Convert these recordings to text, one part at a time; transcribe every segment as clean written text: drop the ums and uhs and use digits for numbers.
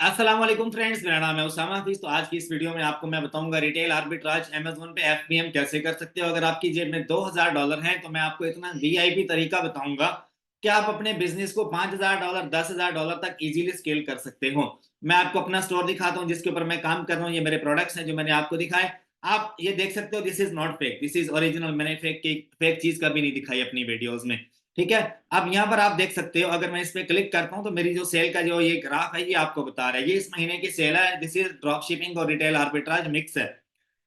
अस्सलाम वालेकुम फ्रेंड्स, मेरा नाम है उसामा हफीज। तो आज की इस वीडियो में आपको मैं बताऊंगा रिटेल आर्बिट्राज अमेज़न पे एफपीएम कैसे कर सकते हो। अगर आपकी जेब में $2000 हैं तो मैं आपको इतना वीआईपी तरीका बताऊंगा कि आप अपने बिजनेस को $5000 $10000 तक इजीली स्केल कर सकते हो। मैं आपको अपना स्टोर दिखाता हूँ जिसके ऊपर मैं काम कर रहा हूँ। ये मेरे प्रोडक्ट्स हैं जो मैंने आपको दिखाए। आप ये देख सकते हो, this is not fake, this is original. मैंने फेक चीज कभी नहीं दिखाई अपनी वीडियोज में। ठीक है। अब यहाँ पर आप देख सकते हो, अगर मैं इस पे क्लिक करता हूँ तो मेरी जो सेल का जो ये ग्राफ है ये आपको बता रहा है ये इस महीने की सेल है। दिस इज ड्रॉप शिपिंग और रिटेल आर्बिट्राज मिक्स है।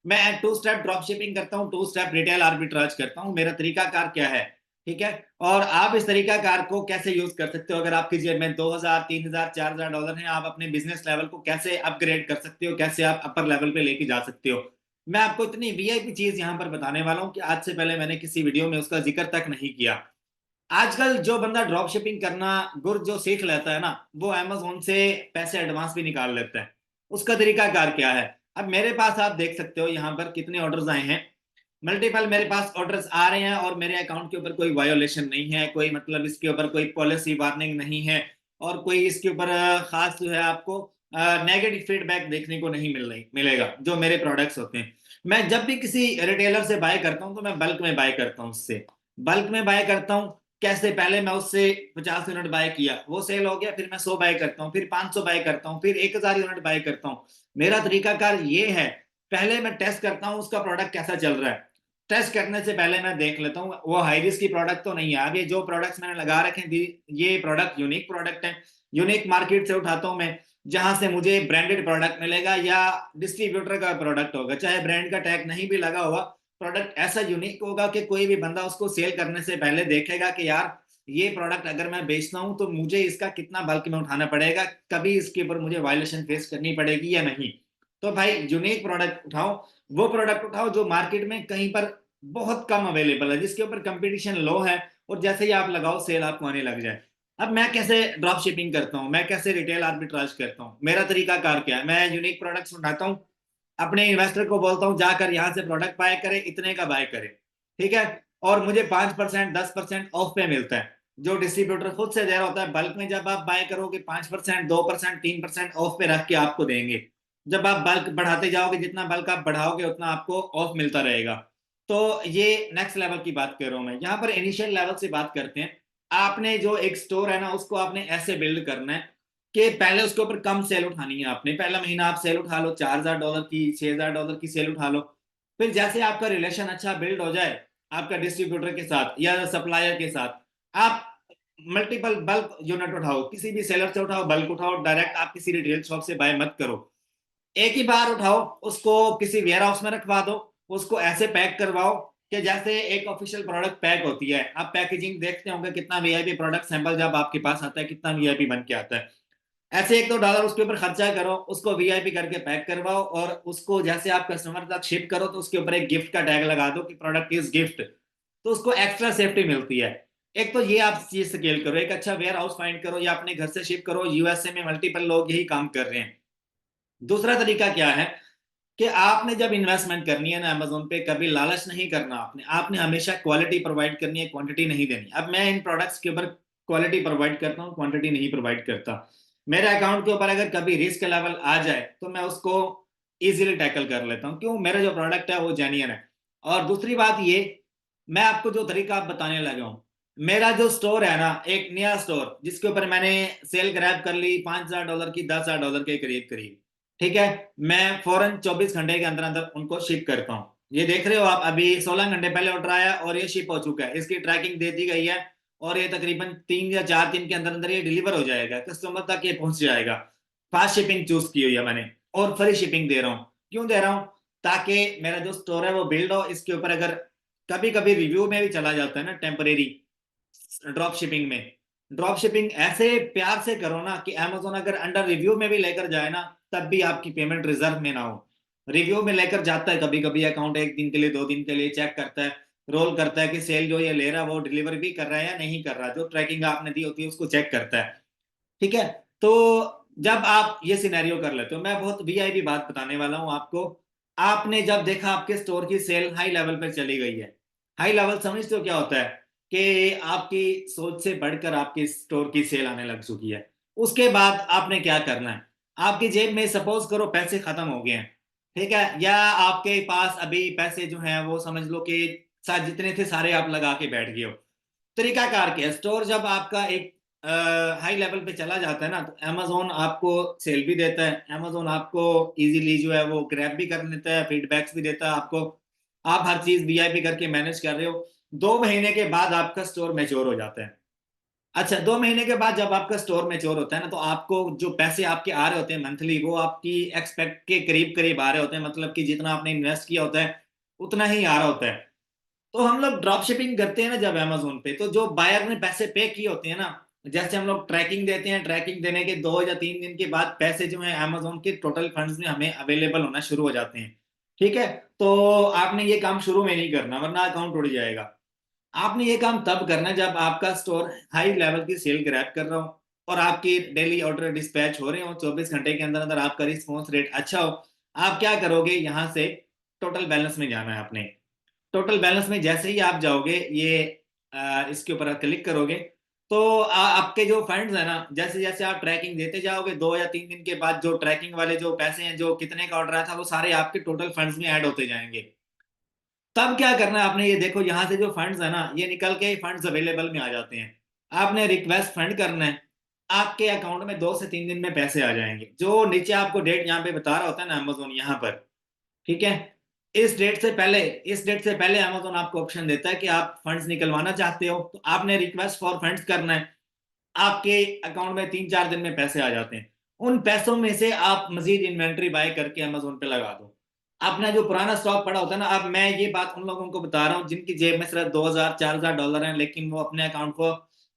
मैं टू स्टेप ड्रॉप शिपिंग करता हूँ, टू स्टेप रिटेल आर्बिट्राज करता हूँ। मेरा तरीकाकार क्या है, ठीक है। और आप इस तरीकाकार को कैसे यूज कर सकते हो। अगर आपकी जेब में 2000 3000 $4000 है, आप अपने बिजनेस लेवल को कैसे अपग्रेड कर सकते हो, कैसे आप अपर लेवल पे लेके जा सकते हो। मैं आपको इतनी वीआईपी चीज यहाँ पर बताने वाला हूँ कि आज से पहले मैंने किसी वीडियो में उसका जिक्र तक नहीं किया। आजकल जो बंदा ड्रॉप शिपिंग करना गुर जो सीख लेता है ना, वो अमेज़न से पैसे एडवांस भी निकाल लेता है। उसका तरीकाकार क्या है। अब मेरे पास आप देख सकते हो यहाँ पर कितने ऑर्डर्स आए हैं। मल्टीपल मेरे पास ऑर्डर्स आ रहे हैं और मेरे अकाउंट के ऊपर कोई वायोलेशन नहीं है, कोई मतलब इसके ऊपर कोई पॉलिसी वार्निंग नहीं है। और कोई इसके ऊपर खास जो है आपको नेगेटिव फीडबैक देखने को नहीं मिलेगा जो मेरे प्रोडक्ट्स होते हैं। मैं जब भी किसी रिटेलर से बाय करता हूँ तो मैं बल्क में बाय करता हूँ उससे। बल्क में बाय करता हूँ कैसे, पहले मैं उससे 50 यूनिट बाय किया, वो सेल हो गया, फिर मैं 100 बाय करता हूँ, फिर 500 बाय करता हूँ, फिर 1000 यूनिट बाय करता हूँ। मेरा तरीकाकार ये है, पहले मैं टेस्ट करता हूँ उसका प्रोडक्ट कैसा चल रहा है। टेस्ट करने से पहले मैं देख लेता हूँ वो हाई रिस्क की प्रोडक्ट तो नहीं है। आगे जो प्रोडक्ट्स मैंने लगा रखे हैं ये प्रोडक्ट यूनिक प्रोडक्ट है। यूनिक मार्केट से उठाता हूँ मैं, जहां से मुझे ब्रांडेड प्रोडक्ट मिलेगा या डिस्ट्रीब्यूटर का प्रोडक्ट होगा, चाहे ब्रांड का टैग नहीं भी लगा हुआ, प्रोडक्ट ऐसा यूनिक होगा कि कोई भी बंदा उसको सेल करने से पहले देखेगा कि यार ये प्रोडक्ट अगर मैं बेचता हूं तो मुझे इसका कितना बल्क में उठाना पड़ेगा, कभी इसके ऊपर मुझे वायलेशन फेस करनी पड़ेगी या नहीं। तो भाई यूनिक प्रोडक्ट उठाओ, वो प्रोडक्ट उठाओ जो मार्केट में कहीं पर बहुत कम अवेलेबल है, जिसके ऊपर कंपटीशन लो है, और जैसे ही आप लगाओ सेल आपको आने लग जाए। अब मैं कैसे ड्रॉप शिपिंग करता हूँ, मैं कैसे रिटेल आर्बिट्राज करता हूँ, मेरा तरीका कार क्या है। मैं यूनिक प्रोडक्ट्स उठाता हूँ, अपने इन्वेस्टर को बोलता हूँ जाकर यहाँ से प्रोडक्ट बाय करे, इतने का बाय करे, ठीक है। और मुझे 5% 10% ऑफ पे मिलता है, जो डिस्ट्रीब्यूटर खुद से दे रहा होता है। बल्क में जब आप बाय करोगे 5% 2% 3% ऑफ पे रख के आपको देंगे। जब आप बल्क बढ़ाते जाओगे, जितना बल्क आप बढ़ाओगे उतना आपको ऑफ मिलता रहेगा। तो ये नेक्स्ट लेवल की बात कर रहा हूं मैं। यहाँ पर इनिशियल लेवल से बात करते हैं। आपने जो एक स्टोर है ना, उसको आपने ऐसे बिल्ड करना है कि पहले उसके ऊपर कम सेल उठानी है आपने। पहला महीना आप सेल उठा लो $4000 की, $6000 की सेल उठा लो। फिर जैसे आपका रिलेशन अच्छा बिल्ड हो जाए आपका डिस्ट्रीब्यूटर के साथ या सप्लायर के साथ, आप मल्टीपल बल्क यूनिट उठाओ, किसी भी सेलर से उठाओ, बल्क उठाओ। डायरेक्ट आप किसी रिटेल शॉप से बाय मत करो, एक ही बार उठाओ, उसको किसी वेयर हाउस में रखवा दो, उसको ऐसे पैक करवाओ कि जैसे एक ऑफिशियल प्रोडक्ट पैक होती है। आप पैकेजिंग देखते होंगे, कितना वीआईपी प्रोडक्ट सैंपल जब आपके पास आता है कितना वीआईपी बन के आता है। ऐसे एक दो डॉलर उसके ऊपर खर्चा करो, उसको वीआईपी करके पैक करवाओ, और उसको जैसे आप कस्टमर तक शिप करो तो उसके ऊपर एक गिफ्ट का टैग लगा दो कि प्रोडक्ट इज गिफ्ट। तो उसको एक्स्ट्रा सेफ्टी मिलती है। एक तो ये आप चीज स्केल करो, एक अच्छा वेयर हाउस फाइंड करो या अपने घर से शिप करो। यूएसए में मल्टीपल लोग यही काम कर रहे हैं। दूसरा तरीका क्या है कि आपने जब इन्वेस्टमेंट करनी है ना अमेज़न पे, कभी लालच नहीं करना। आपने आपने हमेशा क्वालिटी प्रोवाइड करनी है, क्वांटिटी नहीं देनी। अब मैं इन प्रोडक्ट्स के ऊपर क्वालिटी प्रोवाइड करता हूँ, क्वांटिटी नहीं प्रोवाइड करता। मेरे अकाउंट के ऊपर अगर कभी रिस्क लेवल आ जाए तो मैं उसको इजीली टैकल कर लेता हूँ, क्यों, मेरा जो प्रोडक्ट है वो जेन्युइन है। और दूसरी बात ये, मैं आपको जो तरीका आप बताने लगा हूँ, मेरा जो स्टोर है ना, एक नया स्टोर जिसके ऊपर मैंने सेल ग्रैब कर ली $5000 की, $10000 के करीब करीब, ठीक है। मैं फौरन 24 घंटे के अंदर अंदर उनको शिप करता हूँ। ये देख रहे हो आप, अभी 16 घंटे पहले ऑर्डर आया और ये शिप हो चुका है, इसकी ट्रैकिंग दे दी गई है। और ये तकरीबन 3 या 4 दिन के अंदर अंदर ये डिलीवर हो जाएगा, कस्टमर तक ये पहुंच जाएगा। फास्ट शिपिंग चूज की हुई है मैंने, और फ्री शिपिंग दे रहा हूँ। क्यों दे रहा हूँ, ताकि मेरा जो स्टोर है वो बिल्ड हो। इसके ऊपर अगर कभी कभी रिव्यू में भी चला जाता है ना टेम्परेरी ड्रॉप शिपिंग में, ड्रॉप शिपिंग ऐसे प्यार से करो ना कि अमेज़न अगर अंडर रिव्यू में भी लेकर जाए ना, तब भी आपकी पेमेंट रिजर्व में ना हो। रिव्यू में लेकर जाता है कभी कभी अकाउंट, एक दिन के लिए 2 दिन के लिए चेक करता है, रोल करता है कि सेल जो ये ले रहा है वो डिलीवर भी कर रहा है या नहीं कर रहा, जो ट्रैकिंग आपने दी होती है उसको चेक करता है, ठीक है। तो जब आप ये सिनेरियो कर लेते हो, मैं बहुत वीआईपी बात बताने वाला हूं आपको। आपने जब देखा आपके स्टोर की सेल हाई लेवल पर चली गई है, हाई लेवल समझते हो क्या होता है, कि आपकी सोच से बढ़कर आपके स्टोर की सेल आने लग चुकी है। उसके बाद आपने क्या करना है, आपकी जेब में सपोज करो पैसे खत्म हो गए हैं, ठीक है, या आपके पास अभी पैसे जो हैं वो समझ लो कि जितने थे सारे आप लगा के बैठ गए हो। तरीकाकार क्या है, स्टोर जब आपका एक हाई लेवल पे चला जाता है ना, तो अमेजोन आपको सेल भी देता है, अमेजोन आपको इजीली जो है वो ग्रैब भी कर लेता है, फीडबैक्स भी देता है आपको, आप हर चीज वीआईपी करके मैनेज कर रहे हो। 2 महीने के बाद आपका स्टोर मैच्योर हो जाता है। अच्छा, 2 महीने के बाद जब आपका स्टोर मैच्योर होता है ना, तो आपको जो पैसे आपके आ रहे होते हैं मंथली, वो आपकी एक्सपेक्ट के करीब करीब आ रहे होते हैं, मतलब कि जितना आपने इन्वेस्ट किया होता है उतना ही आ रहा होता है। तो हम लोग ड्रॉप शिपिंग करते हैं ना जब अमेजोन पे, तो जो बायर ने पैसे पे किए होते हैं ना, जैसे हम लोग ट्रैकिंग देते हैं, ट्रैकिंग देने के 2 या 3 दिन के बाद पैसे जो है अमेजोन के टोटल फंड्स में हमें अवेलेबल होना शुरू हो जाते हैं। ठीक है, तो आपने ये काम शुरू में नहीं करना वरना अकाउंट उड़ जाएगा। आपने ये काम तब करना है जब आपका स्टोर हाई लेवल की सेल ग्रैब कर रहा हो और आपकी डेली ऑर्डर डिस्पैच हो रहे हो, 24 घंटे के अंदर अंदर आपका रिस्पॉन्स रेट अच्छा हो। आप क्या करोगे, यहाँ से टोटल बैलेंस में जाना है अपने। टोटल बैलेंस में जैसे ही आप जाओगे, ये इसके ऊपर क्लिक करोगे, तो आपके जो फंड्स है ना, जैसे जैसे आप ट्रैकिंग देते जाओगे, 2 या 3 दिन के बाद जो ट्रैकिंग वाले जो पैसे हैं, जो कितने का ऑर्डर आया था, वो सारे आपके टोटल फंड्स में ऐड होते जाएंगे। तब क्या करना है आपने, ये देखो यहाँ से जो फंड्स है ना, ये निकल के फंड्स अवेलेबल में आ जाते हैं। आपने रिक्वेस्ट फंड करना है, आपके अकाउंट में 2 से 3 दिन में पैसे आ जाएंगे। जो नीचे आपको डेट यहाँ पे बता रहा होता है ना अमेजोन, यहाँ पर, ठीक है, इस डेट से पहले, इस डेट से पहले अमेजोन आपको ऑप्शन देता है कि आप फंड्स निकलवाना चाहते हो, तो आपने रिक्वेस्ट फॉर फंड्स करना है। आपके अकाउंट में 3-4 दिन में पैसे आ जाते हैं। उन पैसों में से आप मजीद इन्वेंट्री बाय करके अमेजोन पे लगा दो। अपना जो पुराना स्टॉक पड़ा होता है ना, अब मैं ये बात उन लोगों को बता रहा हूँ जिनकी जेब में सिर्फ 2,000-4,000 डॉलर हैं, लेकिन वो अपने अकाउंट को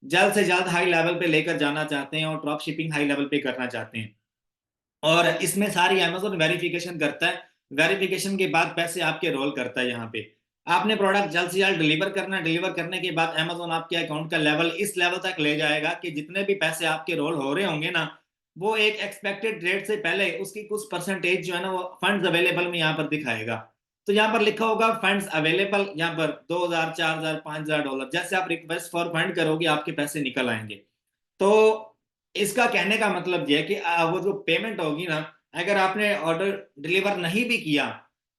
जल्द से जल्द हाई लेवल पे लेकर जाना चाहते हैं और ड्रॉप शिपिंग हाई लेवल पे करना चाहते हैं। और इसमें सारी अमेज़न वेरिफिकेशन करता है। वेरिफिकेशन के बाद पैसे आपके रोल करता है यहाँ पे। आपने प्रोडक्ट जल्द से जल्द डिलीवर करना है। डिलीवर करने के बाद अमेज़न आपके अकाउंट का लेवल इस लेवल तक ले जाएगा कि जितने भी पैसे आपके रोल हो रहे होंगे ना, वो एक एक्सपेक्टेड रेट से पहले उसकी कुछ परसेंटेज जो है ना, वो फंड्स अवेलेबल में यहाँ पर दिखाएगा। तो यहाँ पर लिखा होगा फंड्स अवेलेबल, यहाँ पर 2,000, 4,000, 5,000 डॉलर। जैसे आप रिक्वेस्ट फॉर फंड करोगे, आपके पैसे निकल आएंगे। तो इसका कहने का मतलब ये है कि वो जो पेमेंट होगी ना, अगर आपने ऑर्डर डिलीवर नहीं भी किया,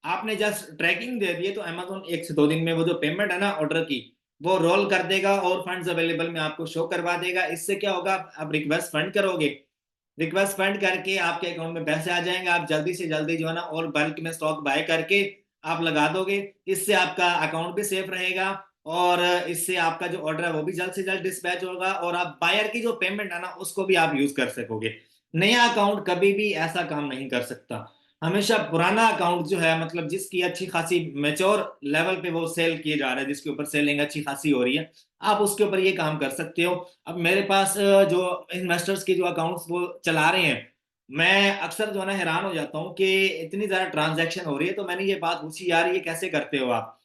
आपने जस्ट ट्रैकिंग दे दिए, तो अमेज़न 1 से 2 दिन में वो जो पेमेंट है ना ऑर्डर की, वो रोल कर देगा और फंड्स अवेलेबल में आपको शो करवा देगा। इससे क्या होगा, आप रिक्वेस्ट फंड करोगे, रिक्वेस्ट फंड करके आपके अकाउंट में पैसे आ जाएंगे। आप जल्दी से जल्दी जो है ना और बल्क में स्टॉक बाय करके आप लगा दोगे। इससे आपका अकाउंट भी सेफ रहेगा और इससे आपका जो ऑर्डर है वो भी जल्द से जल्द डिस्पैच होगा और आप बायर की जो पेमेंट है ना उसको भी आप यूज कर सकोगे। नया अकाउंट कभी भी ऐसा काम नहीं कर सकता। हमेशा पुराना अकाउंट जो है, मतलब जिसकी अच्छी खासी मेच्योर लेवल पे वो सेल किए जा रहा है, जिसके ऊपर सेलिंग अच्छी खासी हो रही है, आप उसके ऊपर ये काम कर सकते हो। अब मेरे पास जो इन्वेस्टर्स के जो अकाउंट्स वो चला रहे हैं, मैं अक्सर जो है ना हैरान हो जाता हूँ कि इतनी ज्यादा ट्रांजैक्शन हो रही है। तो मैंने ये बात पूछी, यार ये कैसे करते हो आप?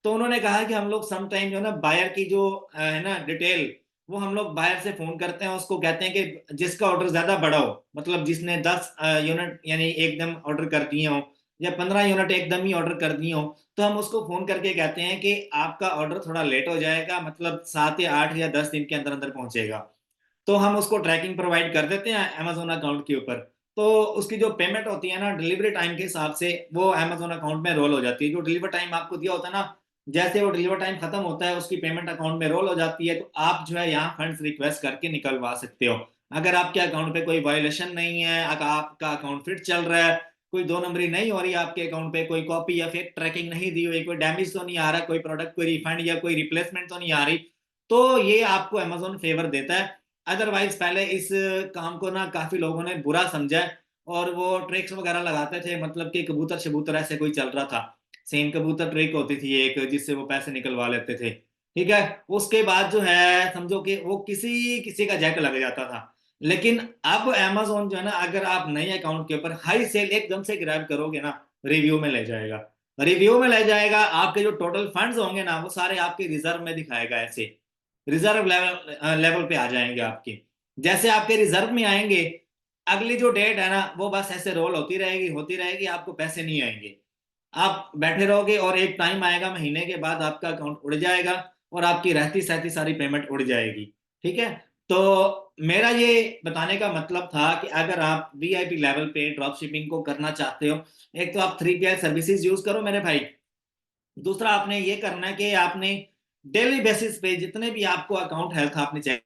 तो उन्होंने कहा कि हम लोग सम टाइम जो है ना बायर की जो है ना डिटेल, वो हम लोग बायर से फोन करते हैं, उसको कहते हैं कि जिसका ऑर्डर ज्यादा बड़ा हो, मतलब जिसने 10 यूनिट यानी एकदम ऑर्डर कर दिए हो, या 15 यूनिट एकदम ही ऑर्डर कर दिए हो, तो हम उसको फोन करके कहते हैं कि आपका ऑर्डर थोड़ा लेट हो जाएगा, मतलब 7 या 8 या 10 दिन के अंदर अंदर पहुंचेगा। तो हम उसको ट्रैकिंग प्रोवाइड कर देते हैं अमेजोन अकाउंट के ऊपर। तो उसकी जो पेमेंट होती है ना डिलीवरी टाइम के हिसाब से, वो अमेजोन अकाउंट में रोल हो जाती है। जो डिलीवर टाइम आपको दिया होता है ना, जैसे वो डिलीवर टाइम खत्म होता है, उसकी पेमेंट अकाउंट में रोल हो जाती है। तो आप जो है यहाँ फंड्स रिक्वेस्ट करके निकलवा सकते हो। अगर आपके अकाउंट पे कोई वायोलेशन नहीं है, अगर आपका अकाउंट फिट चल रहा है, कोई 2 नंबरी नहीं हो रही है आपके अकाउंट पे, कोई कॉपी या फिर ट्रैकिंग नहीं दी हुई, कोई डैमेज तो नहीं आ रहा, कोई प्रोडक्ट कोई रिफंड या कोई रिप्लेसमेंट तो नहीं आ रही, तो ये आपको अमेजोन फेवर देता है। अदरवाइज पहले इस काम को ना काफी लोगों ने बुरा समझा है और वो ट्रिक्स वगैरह लगाते थे, मतलब कि कबूतर शबूतर ऐसे कोई चल रहा था। सेम कबूतर ट्रिक होती थी एक, जिससे वो पैसे निकलवा लेते थे। ठीक है, उसके बाद जो है समझो कि वो किसी किसी का जैक लग जाता था। लेकिन अब अमेजोन जो है ना, अगर आप नए अकाउंट के ऊपर हाई सेल एकदम से ग्रैब करोगे ना, रिव्यू में ले जाएगा। रिव्यू में ले जाएगा, आपके जो टोटल फंड्स होंगे ना वो सारे आपके रिजर्व में दिखाएगा। ऐसे रिजर्व लेवल लेवल पे आ जाएंगे आपके। जैसे आपके रिजर्व में आएंगे, अगली जो डेट है ना वो बस ऐसे रोल होती रहेगी, आपको पैसे नहीं आएंगे। आप बैठे रहोगे और एक टाइम आएगा महीने के बाद आपका अकाउंट उड़ जाएगा और आपकी रहती सहती सारी पेमेंट उड़ जाएगी। ठीक है, तो मेरा ये बताने का मतलब था कि अगर आप वीआईपी लेवल पे ड्रॉप शिपिंग को करना चाहते हो, एक तो आप 3PL सर्विसेज यूज करो मेरे भाई। दूसरा आपने ये करना है कि आपने डेली बेसिस पे जितने भी आपको अकाउंट हेल्थ आपने चेक।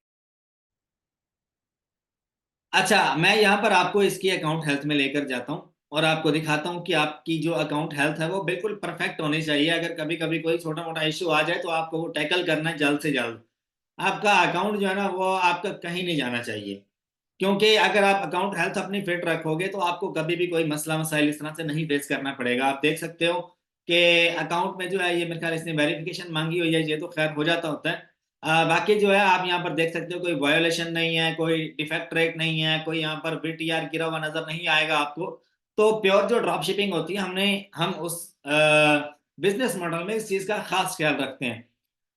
अच्छा, मैं यहाँ पर आपको इसकी अकाउंट हेल्थ में लेकर जाता हूँ और आपको दिखाता हूँ कि आपकी जो अकाउंट हेल्थ है वो बिल्कुल परफेक्ट होनी चाहिए। अगर कभी कभी कोई छोटा मोटा इश्यू आ जाए तो आपको वो टैकल करना है जल्द से जल्द। आपका अकाउंट जो है ना वो आपका कहीं नहीं जाना चाहिए, क्योंकि अगर आप अकाउंट हेल्थ अपनी फिट रखोगे तो आपको कभी भी कोई मसला मसाइल इस तरह से नहीं फेस करना पड़ेगा। आप देख सकते हो कि अकाउंट में जो है ये मेरे ख्याल इसने वेरिफिकेशन मांगी हुई है, ये तो खैर हो जाता होता है। बाकी जो है आप यहाँ पर देख सकते हो कोई वायोलेशन नहीं है, कोई डिफेक्ट रेट नहीं है, कोई यहाँ पर बीटीआर गिरा हुआ नजर नहीं आएगा आपको। तो प्योर जो ड्रॉप शिपिंग होती है हम उस बिजनेस मॉडल में इस चीज का खास ख्याल रखते हैं।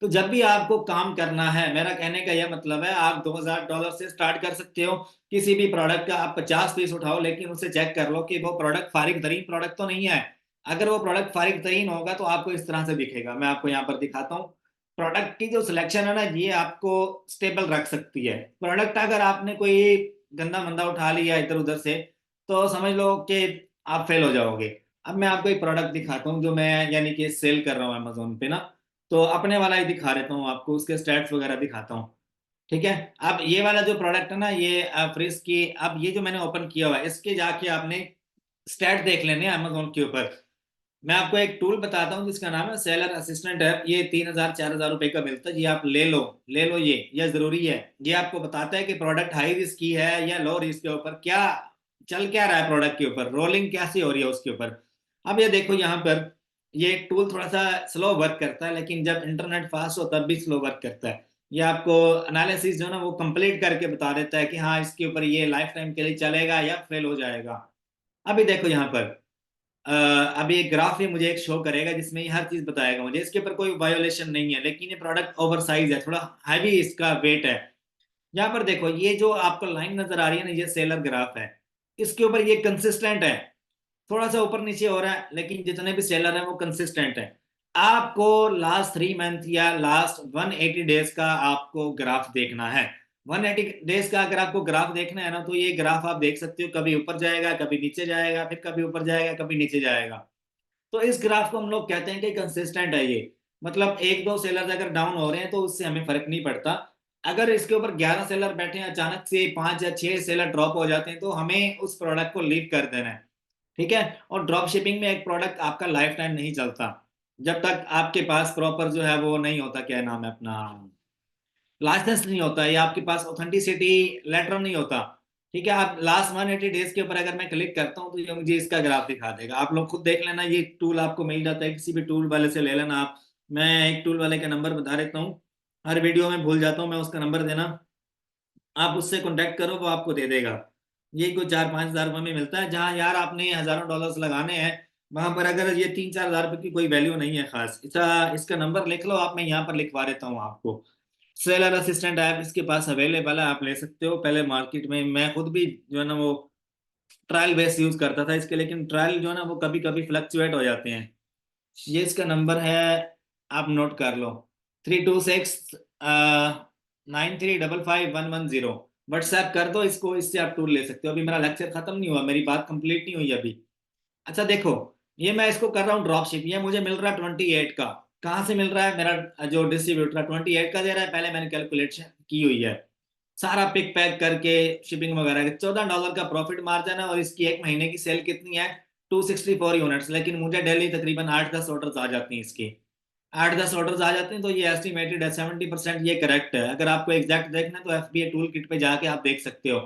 तो जब भी आपको काम करना है, मेरा कहने का यह मतलब है, आप $2000 से स्टार्ट कर सकते हो। किसी भी प्रोडक्ट का आप 50 पीस उठाओ, लेकिन उसे चेक कर लो कि वो प्रोडक्ट फारिग तरीन प्रोडक्ट तो नहीं है। अगर वो प्रोडक्ट फारिग तरीन होगा तो आपको इस तरह से दिखेगा। मैं आपको यहाँ पर दिखाता हूँ। प्रोडक्ट की जो सिलेक्शन है ना, ये आपको स्टेबल रख सकती है। प्रोडक्ट अगर आपने कोई गंदा मंदा उठा लिया इधर उधर से, तो समझ लो कि आप फेल हो जाओगे। अब मैं आपको एक प्रोडक्ट दिखाता हूँ जो मैं यानी कि सेल कर रहा हूँ अमेजोन पे ना। तो अपने वाला ही दिखा देता हूँ आपको, उसके स्टैट्स वगैरह दिखाता हूँ। ठीक है। अब ये वाला जो प्रोडक्ट है ना, ये फ्रिज की, अब ये जो मैंने ओपन किया हुआ है इसके जाके आपने स्टैट देख लेने अमेजोन के ऊपर। मैं आपको एक टूल बताता हूँ जिसका नाम है सेलर असिस्टेंट ऐप। ये 3000 4000 रुपए का मिलता है। ये आप ले लो, ले लो, ये जरूरी है। ये आपको बताता है कि प्रोडक्ट हाई रिस्क की है या लो रिस्क के ऊपर क्या चल क्या रहा है, प्रोडक्ट के ऊपर रोलिंग कैसी हो रही है उसके ऊपर। अब ये देखो यहाँ पर, ये टूल थोड़ा सा स्लो वर्क करता है, लेकिन जब इंटरनेट फास्ट हो तब भी स्लो वर्क करता है। ये आपको एनालिसिस जो है ना वो कंप्लीट करके बता देता है कि हाँ इसके ऊपर ये लाइफ टाइम के लिए चलेगा या फेल हो जाएगा। अभी देखो यहाँ पर, अभी एक ग्राफ ही मुझे एक शो करेगा जिसमें ये हर चीज बताएगा मुझे। इसके ऊपर कोई वायोलेशन नहीं है, लेकिन ये प्रोडक्ट ओवर साइज है, थोड़ा हैवी इसका वेट है। यहाँ पर देखो ये जो आपको लाइन नजर आ रही है ना, ये सेलर ग्राफ है। इसके ऊपर ये कंसिस्टेंट है। थोड़ा सा ऊपर नीचे हो रहा है, लेकिन जितने भी सेलर हैं वो कंसिस्टेंट है। आपको लास्ट 3 मंथ या लास्ट 180 डेज का आपको ग्राफ देखना है। 180 डेज का अगर आपको ग्राफ देखना है ना, तो ये ग्राफ आप देख सकते हो, कभी ऊपर जाएगा, कभी नीचे जाएगा, फिर कभी ऊपर जाएगा, कभी नीचे जाएगा। तो इस ग्राफ को हम लोग कहते हैं कि कंसिस्टेंट है ये। मतलब एक दो सेलर अगर डाउन हो रहे हैं तो उससे हमें फर्क नहीं पड़ता। अगर इसके ऊपर 11 सेलर बैठे हैं, अचानक से 5 या 6 सेलर ड्रॉप हो जाते हैं, तो हमें उस प्रोडक्ट को लीव कर देना है। ठीक है। और ड्रॉप शिपिंग में एक प्रोडक्ट आपका लाइफ टाइम नहीं चलता जब तक आपके पास प्रॉपर जो है वो नहीं होता, क्या नाम है अपना, लाइसेंस नहीं होता या आपके पास ऑथेंटिसिटी लेटर नहीं होता। ठीक है। आप लास्ट 180 डेज के ऊपर अगर मैं क्लिक करता हूँ तो ये मुझे इसका ग्राफ दिखा देगा। आप लोग खुद देख लेना, ये टूल आपको मिल जाता है, किसी भी टूल वाले से ले लेना आप। मैं एक टूल वाले का नंबर बता देता हूँ, हर वीडियो में भूल जाता हूँ मैं उसका नंबर देना। आप उससे कांटेक्ट करो, वो आपको दे देगा। ये कोई 4-5 हजार रुपये में मिलता है। जहां यार आपने हजारों डॉलर्स लगाने हैं, वहां पर अगर ये 3-4 हजार रुपए की कोई वैल्यू नहीं है खास। इसका नंबर लिख लो आप, मैं यहाँ पर लिखवा देता हूँ आपको। सेलर असिस्टेंट ऐप इसके पास अवेलेबल है, आप ले सकते हो। पहले मार्केट में मैं खुद भी जो है ना वो ट्रायल बेस यूज करता था इसके, लेकिन ट्रायल जो है ना वो कभी कभी फ्लक्चुएट हो जाते हैं। ये इसका नंबर है, आप नोट कर लो, 326 9355 110। व्हाट्सएप कर दो इसको, इससे आप टूल ले सकते हो। अभी मेरा लेक्चर खत्म नहीं हुआ, मेरी बात कंप्लीट नहीं हुई अभी। अच्छा देखो, ये मैं इसको कर रहा हूँ ड्रॉप शिप, ये मुझे मिल रहा है 28 का। कहाँ से मिल रहा है? मेरा जो डिस्ट्रीब्यूटर है 28 का दे रहा है। पहले मैंने कैलकुलेशन की हुई है, सारा पिक पैक करके शिपिंग वगैरह के $14 का प्रॉफिट मार्जिन है। और इसकी एक महीने की सेल कितनी है? 264 यूनिट्स। लेकिन मुझे डेली तकरीबन 8-10 ऑर्डर आ जाती हैं इसकी। 8-10 ऑर्डर आ जाते हैं, तो ये एस्टिमेटेड है 70%, ये करेक्ट है। अगर आपको एग्जैक्ट देखना है तो FBA टूल किट पे जाके आप देख सकते हो।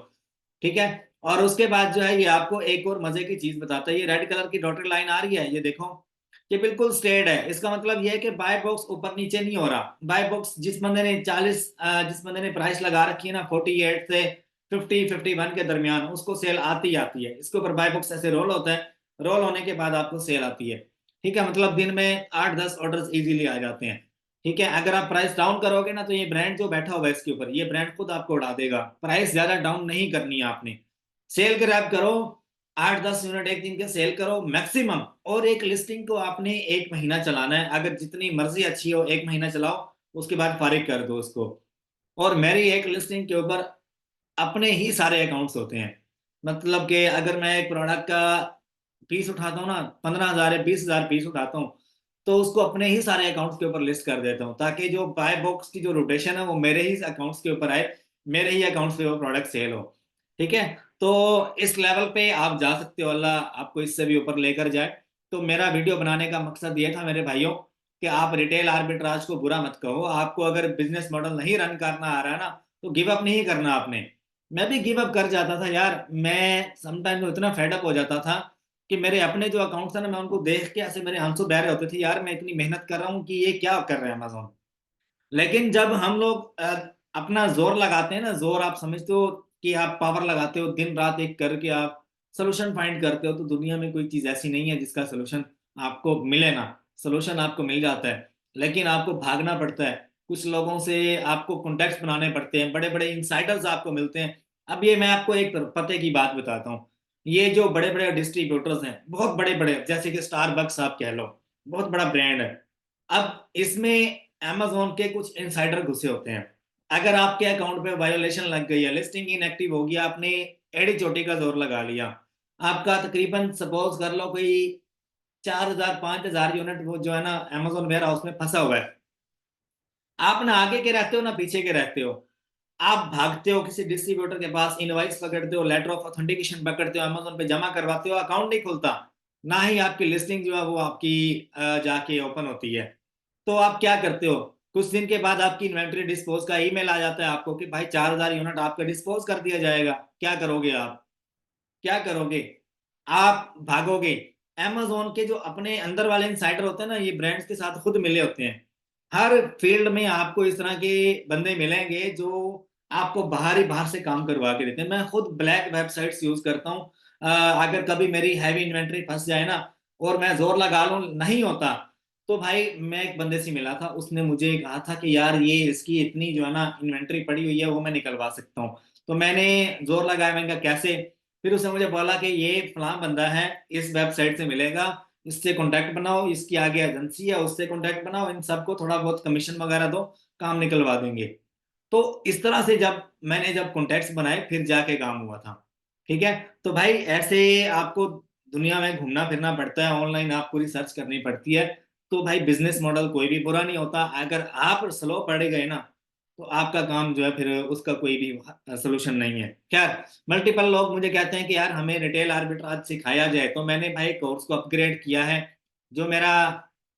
ठीक है। और उसके बाद जो है ये आपको एक और मजे की चीज बताता है। ये रेड कलर की डॉटेड लाइन आ रही है, ये देखो, ये बिल्कुल स्ट्रेट है। इसका मतलब ये है कि बाय बॉक्स ऊपर नीचे नहीं हो रहा। बाय बॉक्स जिस बंदे ने प्राइस लगा रखी है ना 48 से 50-51 के दरमियान, उसको सेल आती आती है। इसके ऊपर बाय बॉक्स ऐसे रोल होता है, रोल होने के बाद आपको सेल आती है। ठीक है। मतलब दिन में 8-10 ऑर्डर इजीली आ जाते हैं। ठीक है। अगर आप प्राइस डाउन करोगे ना, तो ये ब्रांड जो बैठा हुआ है इसके ऊपर, ये ब्रांड खुद आपको उड़ा देगा। प्राइस ज्यादा डाउन नहीं करनी है आपने, सेल ग्रैब करो। 8-10 यूनिट एक दिन के सेल करो मैक्सिमम। और एक लिस्टिंग को आपने 1 महीना चलाना है। अगर जितनी मर्जी अच्छी हो 1 महीना चलाओ, उसके बाद फारिग कर दो उसको। और मेरी एक लिस्टिंग के ऊपर अपने ही सारे अकाउंट्स होते हैं। मतलब कि अगर मैं एक प्रोडक्ट का पीस उठाता हूँ ना, 15,000 या 20,000 पीस उठाता हूँ, तो उसको अपने ही सारे अकाउंट्स के ऊपर लिस्ट कर देता हूँ, ताकि जो बाय बॉक्स की जो रोटेशन है वो मेरे ही अकाउंट्स के ऊपर आए, मेरे ही अकाउंट्स पे वो प्रोडक्ट सेल हो। ठीक है। तो इस लेवल पे आप जा सकते हो, अल्लाह आपको इससे भी ऊपर लेकर जाए। तो मेरा वीडियो बनाने का मकसद ये था मेरे भाइयों, कि आप रिटेल आर्बिट्राज को बुरा मत कहो। आपको अगर बिजनेस मॉडल नहीं रन करना आ रहा है ना, तो गिव अप नहीं करना आपने। मैं भी गिव अप कर जाता था यार, मैं समटाइम तो इतना फेड अप हो जाता था कि मेरे अपने जो अकाउंट्स है ना, मैं उनको देख के ऐसे मेरे आंसू बह रहे होते थे, यार मैं इतनी मेहनत कर रहा हूँ कि ये क्या कर रहे हैं अमेजोन। लेकिन जब हम लोग अपना जोर लगाते हैं ना, जोर आप समझते हो कि आप पावर लगाते हो, दिन रात एक करके आप सोल्यूशन फाइंड करते हो, तो दुनिया में कोई चीज ऐसी नहीं है जिसका सोल्यूशन आपको मिले ना। सोल्यूशन आपको मिल जाता है, लेकिन आपको भागना पड़ता है। कुछ लोगों से आपको कॉन्टेक्ट बनाने पड़ते हैं, बड़े बड़े इंसाइडर्स आपको मिलते हैं। अब ये मैं आपको एक पते की बात बताता हूँ। ये जो बड़े बड़े डिस्ट्रीब्यूटर्स हैं, बहुत बड़े बड़े, जैसे कि स्टारबक्स आप कह लो, बहुत बड़ा ब्रांड है। अब इसमें amazon के कुछ इनसाइडर घुसे होते हैं। अगर आपके अकाउंट पे वायोलेशन लग गई है, लिस्टिंग इनएक्टिव होगी, आपने एड़ी चोटी का जोर लगा लिया, आपका तकरीबन सपोज कर लो कोई 4,000 5,000 यूनिट वो जो है ना amazon वेयर हाउस में फंसा हुआ है। आप ना आगे के रहते हो ना पीछे के रहते हो। आप भागते हो किसी डिस्ट्रीब्यूटर के पास, इनवाइस पकड़ते हो, लेटर ऑफ ऑथेंटिकेशन पकड़ते हो, अमेजोन पे जमा करवाते हो, अकाउंट नहीं खुलता। ना ही आपकी लिस्टिंग जो है वो आपकी जाके ओपन होती है। तो आप क्या करते हो, कुछ दिन के बाद आपकी इन्वेंटरी डिस्पोज का ईमेल आ जाता है आपको कि भाई 4,000 यूनिट आपका डिस्पोज कर दिया जाएगा। क्या करोगे आप? क्या करोगे? आप भागोगे। amazon के जो अपने अंदर वाले इंसाइडर होते हैं ना, ये ब्रांड्स के साथ खुद मिले होते हैं। हर फील्ड में आपको इस तरह के बंदे मिलेंगे जो आपको बाहर ही बाहर से काम करवा के देते हैं। मैं खुद ब्लैक वेबसाइट्स यूज करता हूँ। अगर कभी मेरी हैवी इन्वेंट्री फंस जाए ना, और मैं जोर लगा लूं नहीं होता, तो भाई मैं एक बंदे से मिला था, उसने मुझे कहा था कि यार ये इसकी इतनी जो है ना इन्वेंट्री पड़ी हुई है, वो मैं निकलवा सकता हूँ। तो मैंने जोर लगाया, मैंने कहा कैसे? फिर उसने मुझे बोला कि ये फलां बंदा है, इस वेबसाइट से मिलेगा, इससे कांटेक्ट बनाओ, इसकी आगे एजेंसी है उससे कांटेक्ट बनाओ, इन सबको थोड़ा बहुत कमीशन वगैरह दो, काम निकलवा देंगे। तो इस तरह से जब कॉन्टेक्ट्स बनाए फिर जाके काम हुआ था। ठीक है। तो भाई ऐसे आपको दुनिया में घूमना फिरना पड़ता है, ऑनलाइन आपको रिसर्च करनी पड़ती है। तो भाई बिजनेस मॉडल कोई भी बुरा नहीं होता, अगर आप स्लो पड़े गए ना, तो आपका काम जो है फिर उसका कोई भी सोल्यूशन नहीं है। खैर, मल्टीपल लोग मुझे कहते हैं कि यार हमें रिटेल आर्बिट्राज सिखाया जाए, तो मैंने भाई कोर्स को अपग्रेड किया है। जो मेरा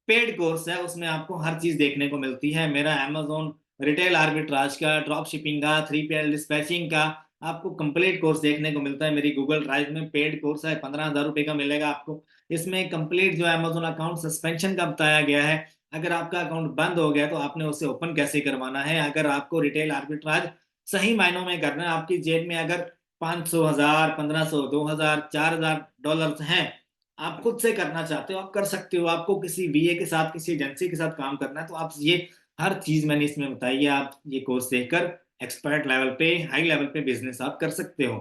पेड कोर्स है उसमें आपको हर चीज देखने को मिलती है। मेरा अमेजोन रिटेल आर्बिट्राज का, ड्रॉप शिपिंग का, 3PL डिस्पैचिंग का आपको कंप्लीट कोर्स देखने को मिलता है। मेरी गूगल ड्राइव में पेड कोर्स है, 15,000 रुपए का मिलेगा आपको। इसमें कंप्लीट जो अमेजोन अकाउंट सस्पेंशन का बताया गया है। अगर आपका अकाउंट बंद हो गया तो आपने उसे ओपन कैसे करवाना है। अगर आपको रिटेल आर्बिट्राज सही मायनों में करना है, आपकी जेब में अगर 500, 1000, 1500, 2000, 4,000 डॉलर हैं, आप खुद से करना चाहते हो, आप कर सकते हो। आपको किसी VA के साथ, किसी एजेंसी के साथ काम करना है, तो आप ये हर चीज मैंने इसमें बताई है। आप ये कोर्स देखकर एक्सपर्ट लेवल पे, हाई लेवल पे बिजनेस आप कर सकते हो।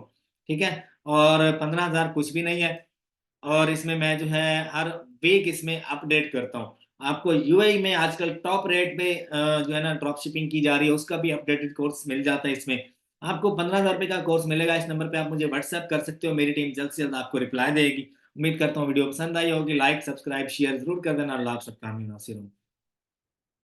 ठीक है। और 15,000 कुछ भी नहीं है। और इसमें मैं जो है हर वीक इसमें अपडेट करता हूँ। आपको UAE में आजकल टॉप रेट पे जो है ना ड्रॉप शिपिंग की जा रही है, उसका भी अपडेटेड कोर्स मिल जाता है इसमें। आपको 15,000 रुपये का कोर्स मिलेगा। इस नंबर पे आप मुझे व्हाट्सएप कर सकते हो, मेरी टीम जल्द से जल्द आपको रिप्लाई देगी। उम्मीद करता हूँ वीडियो पसंद आई होगी। लाइक, सब्सक्राइब, शेयर जरूर कर देना। अल्लाह आप सबका हामी नासिर हो।